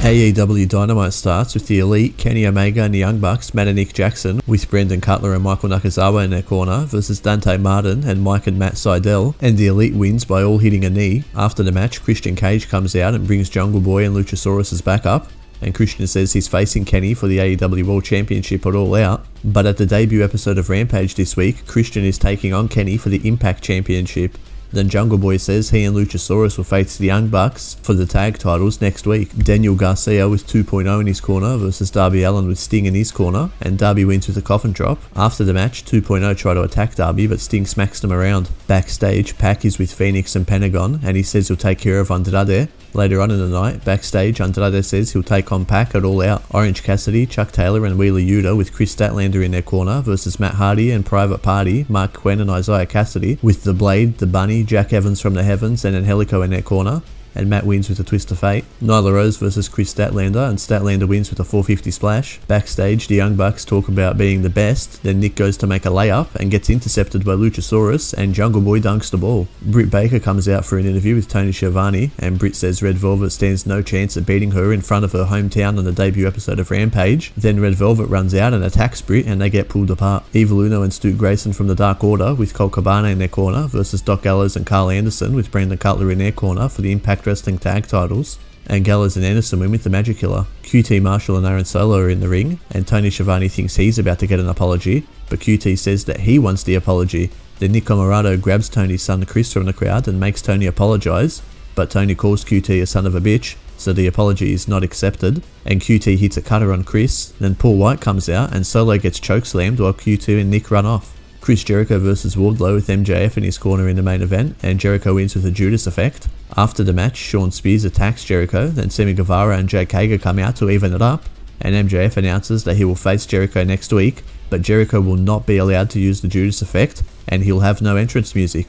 AEW Dynamite starts with the Elite, Kenny Omega and the Young Bucks, Matt and Nick Jackson, with Brendan Cutler and Michael Nakazawa in their corner, versus Dante Martin and Mike and Matt Sydal, and the Elite wins by all hitting a knee. After the match, Christian Cage comes out and brings Jungle Boy and Luchasaurus as backup, and Christian says he's facing Kenny for the AEW World Championship at All Out. But at the debut episode of Rampage this week, Christian is taking on Kenny for the Impact Championship. Then Jungle Boy says he and Luchasaurus will face the Young Bucks for the tag titles next week. Daniel Garcia with 2.0 in his corner versus Darby Allin with Sting in his corner, and Darby wins with a coffin drop. After the match, 2.0 try to attack Darby, but Sting smacks them around. Backstage, Pac is with Phoenix and Pentagon, and he says he'll take care of Andrade. Later on in the night, backstage, Andrade says he'll take on Pac at All Out. Orange Cassidy, Chuck Taylor and Wheeler Yuta with Chris Statlander in their corner versus Matt Hardy and Private Party, Mark Quinn and Isaiah Cassidy, with The Blade, The Bunny, Jack Evans from the Heavens and Angelico in their corner, and Matt wins with a twist of fate. Nyla Rose versus Chris Statlander, and Statlander wins with a 450 splash. Backstage, the Young Bucks talk about being the best, then Nick goes to make a layup and gets intercepted by Luchasaurus, and Jungle Boy dunks the ball. Britt Baker comes out for an interview with Tony Schiavone, and Britt says Red Velvet stands no chance at beating her in front of her hometown on the debut episode of Rampage. Then Red Velvet runs out and attacks Britt, and they get pulled apart. Evil Uno and Stu Grayson from the Dark Order with Colt Cabana in their corner versus Doc Gallows and Carl Anderson with Brandon Cutler in their corner for the Impact Wrestling tag titles, and Gallows and Anderson win with the Magic Killer. QT Marshall and Aaron Solo are in the ring, and Tony Schiavone thinks he's about to get an apology, but QT says that he wants the apology. Then Nick Comoroto grabs Tony's son Chris from the crowd and makes Tony apologise, but Tony calls QT a son of a bitch, so the apology is not accepted, and QT hits a cutter on Chris. Then Paul White comes out and Solo gets chokeslammed while QT and Nick run off. Chris Jericho versus Wardlow with MJF in his corner in the main event, and Jericho wins with a Judas effect. After the match, Sean Spears attacks Jericho, then Sammy Guevara and Jake Hager come out to even it up, and MJF announces that he will face Jericho next week, but Jericho will not be allowed to use the Judas effect, and he'll have no entrance music.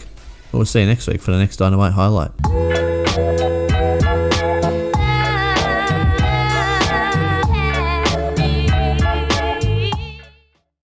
We'll see you next week for the next Dynamite highlight.